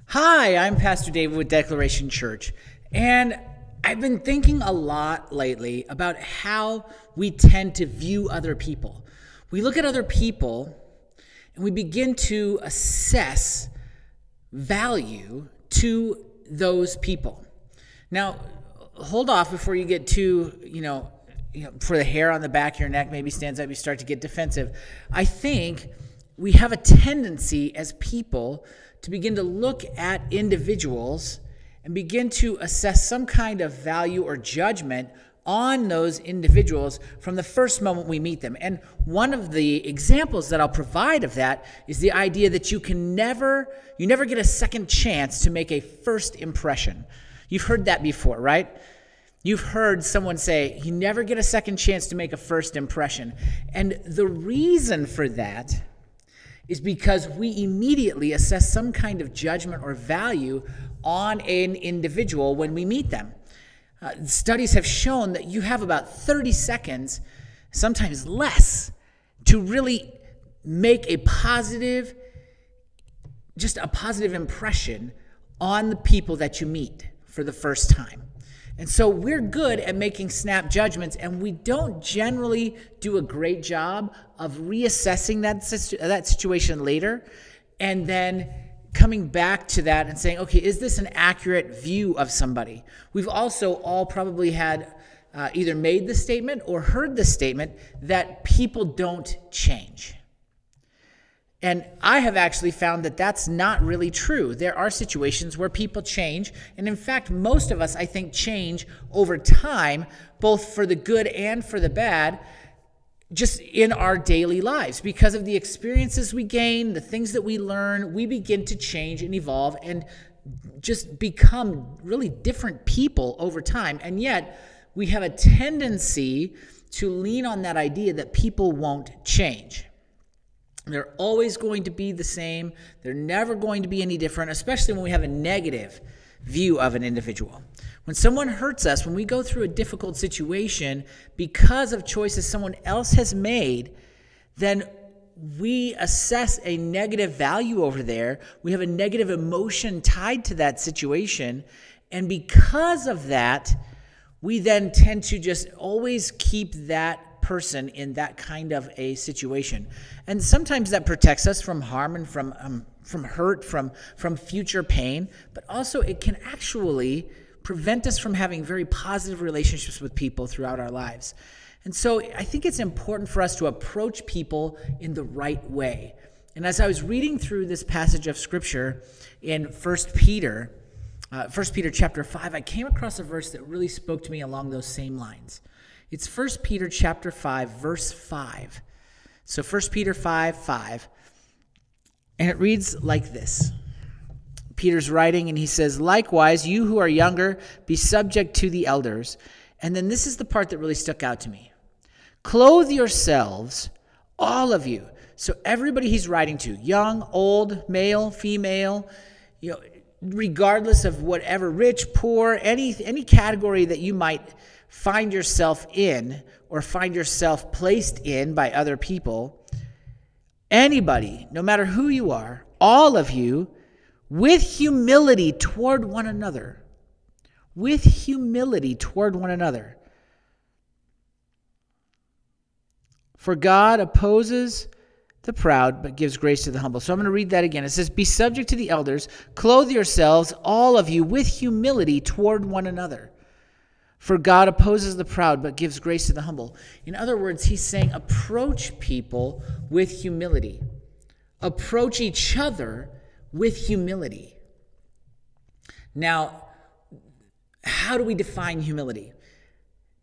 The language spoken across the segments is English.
Hi, I'm Pastor David with Declaration Church, and I've been thinking a lot lately about how we tend to view other people. We look at other people and we begin to assess value to those people. Now, hold off before you get too, for the hair on the back of your neck maybe stands up, you start to get defensive. I think we have a tendency as people to begin to look at individuals and begin to assess some kind of value or judgment on those individuals from the first moment we meet them. And one of the examples that I'll provide of that is the idea that you never get a second chance to make a first impression. You've heard that before, right? You've heard someone say, you never get a second chance to make a first impression. And the reason for that is because we immediately assess some kind of judgment or value on an individual when we meet them. Studies have shown that you have about 30 seconds, sometimes less, to really make a positive impression on the people that you meet for the first time. And so we're good at making snap judgments, and we don't generally do a great job of reassessing that situation later and then coming back to that and saying, okay, is this an accurate view of somebody? We've also all probably had either made the statement or heard the statement that people don't change. And I have actually found that that's not really true. There are situations where people change. And in fact, most of us, I think, change over time, both for the good and for the bad, just in our daily lives. Because of the experiences we gain, the things that we learn, we begin to change and evolve and just become really different people over time. And yet, we have a tendency to lean on that idea that people won't change. They're always going to be the same. They're never going to be any different, especially when we have a negative view of an individual. When someone hurts us, when we go through a difficult situation because of choices someone else has made, then we assess a negative value over there. We have a negative emotion tied to that situation. And because of that, we then tend to just always keep that person in that kind of a situation. And sometimes that protects us from harm and from hurt, from future pain, but also it can actually prevent us from having very positive relationships with people throughout our lives. And so I think it's important for us to approach people in the right way. And as I was reading through this passage of Scripture in 1 Peter chapter 5, I came across a verse that really spoke to me along those same lines. It's 1 Peter chapter 5, verse 5. So 1 Peter 5:5, and it reads like this. Peter's writing, and he says, "Likewise, you who are younger, be subject to the elders." And then this is the part that really stuck out to me. "Clothe yourselves, all of you." So everybody he's writing to, young, old, male, female, regardless of whatever, rich, poor, any category that you might find yourself in or find yourself placed in by other people, anybody, no matter who you are, all of you, with humility toward one another. With humility toward one another. For God opposes the proud, but gives grace to the humble. So I'm going to read that again. It says, "Be subject to the elders, clothe yourselves, all of you, with humility toward one another. For God opposes the proud, but gives grace to the humble." In other words, he's saying approach people with humility. Approach each other with humility. Now, how do we define humility?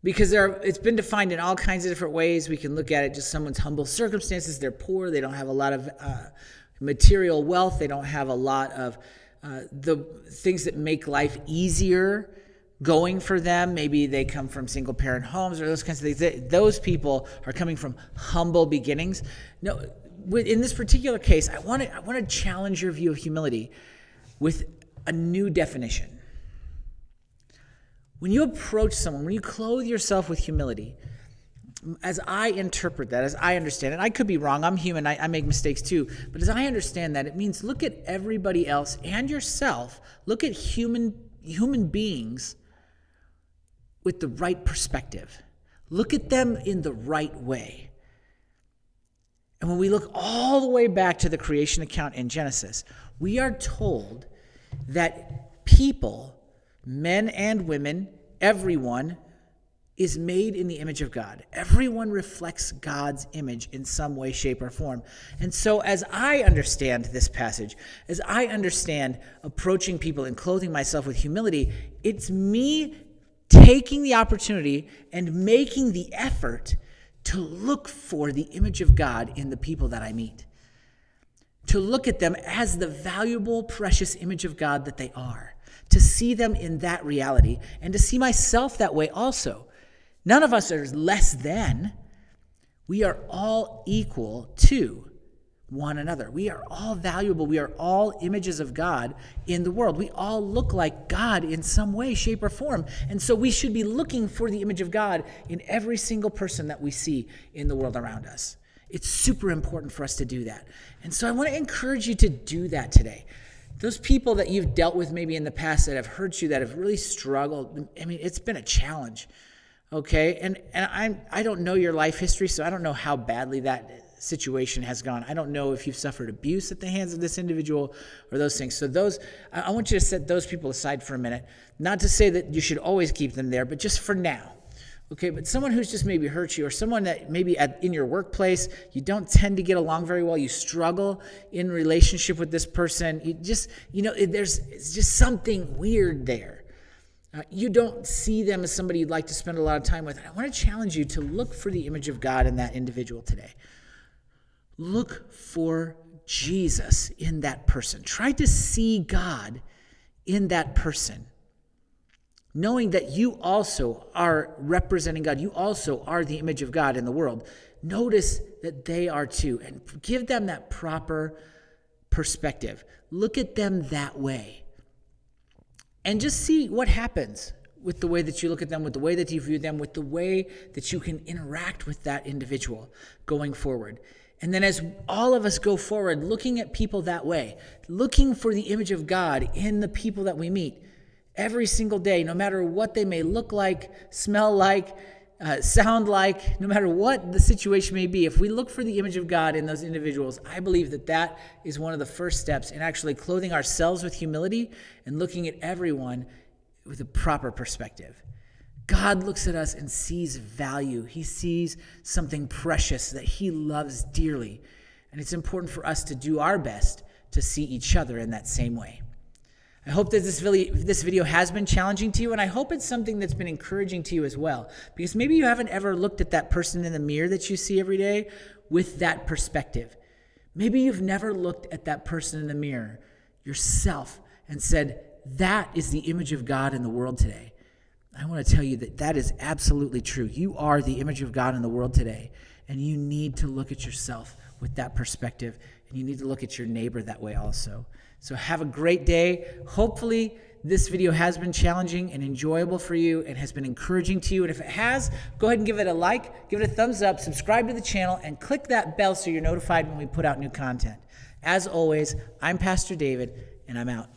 Because it's been defined in all kinds of different ways. We can look at it just someone's humble circumstances. They're poor. They don't have a lot of material wealth. They don't have a lot of the things that make life easier going for them. Maybe they come from single-parent homes or those kinds of things. Those people are coming from humble beginnings. No, in this particular case, I want to challenge your view of humility with a new definition. When you approach someone, when you clothe yourself with humility, as I interpret that, as I understand it, I could be wrong. I'm human. I make mistakes too. But as I understand that, it means look at everybody else and yourself. Look at human beings with the right perspective. Look at them in the right way. And when we look all the way back to the creation account in Genesis, we are told that people, men and women, everyone, is made in the image of God. Everyone reflects God's image in some way, shape, or form. And so as I understand this passage, as I understand approaching people and clothing myself with humility, it's me taking the opportunity and making the effort to look for the image of God in the people that I meet. To look at them as the valuable, precious image of God that they are. To see them in that reality and to see myself that way also. None of us are less than. We are all equal to one another. We are all valuable. We are all images of God in the world. We all look like God in some way, shape, or form. And so we should be looking for the image of God in every single person that we see in the world around us. It's super important for us to do that. And so I want to encourage you to do that today. Those people that you've dealt with maybe in the past that have hurt you, that have really struggled, I mean, it's been a challenge. Okay, and I don't know your life history, so I don't know how badly that situation has gone. I don't know if you've suffered abuse at the hands of this individual or those things. So I want you to set those people aside for a minute. Not to say that you should always keep them there, but just for now. Okay, but someone who's just maybe hurt you, or someone that maybe in your workplace, you don't tend to get along very well, you struggle in relationship with this person, there's just something weird there. You don't see them as somebody you'd like to spend a lot of time with. I want to challenge you to look for the image of God in that individual today. Look for Jesus in that person. Try to see God in that person, knowing that you also are representing God. You also are the image of God in the world. Notice that they are too, and give them that proper perspective. Look at them that way. And just see what happens with the way that you look at them, with the way that you view them, with the way that you can interact with that individual going forward. And then as all of us go forward, looking at people that way, looking for the image of God in the people that we meet every single day, no matter what they may look like, smell like, sound like, no matter what the situation may be, if we look for the image of God in those individuals, I believe that that is one of the first steps in actually clothing ourselves with humility and looking at everyone with a proper perspective. God looks at us and sees value. He sees something precious that he loves dearly. And it's important for us to do our best to see each other in that same way. I hope that this video has been challenging to you, and I hope it's something that's been encouraging to you as well. Because maybe you haven't ever looked at that person in the mirror that you see every day with that perspective. Maybe you've never looked at that person in the mirror yourself and said, that is the image of God in the world today. I want to tell you that that is absolutely true. You are the image of God in the world today, and you need to look at yourself with that perspective, and you need to look at your neighbor that way also. So have a great day. Hopefully this video has been challenging and enjoyable for you and has been encouraging to you. And if it has, go ahead and give it a like, give it a thumbs up, subscribe to the channel, and click that bell so you're notified when we put out new content. As always, I'm Pastor David, and I'm out.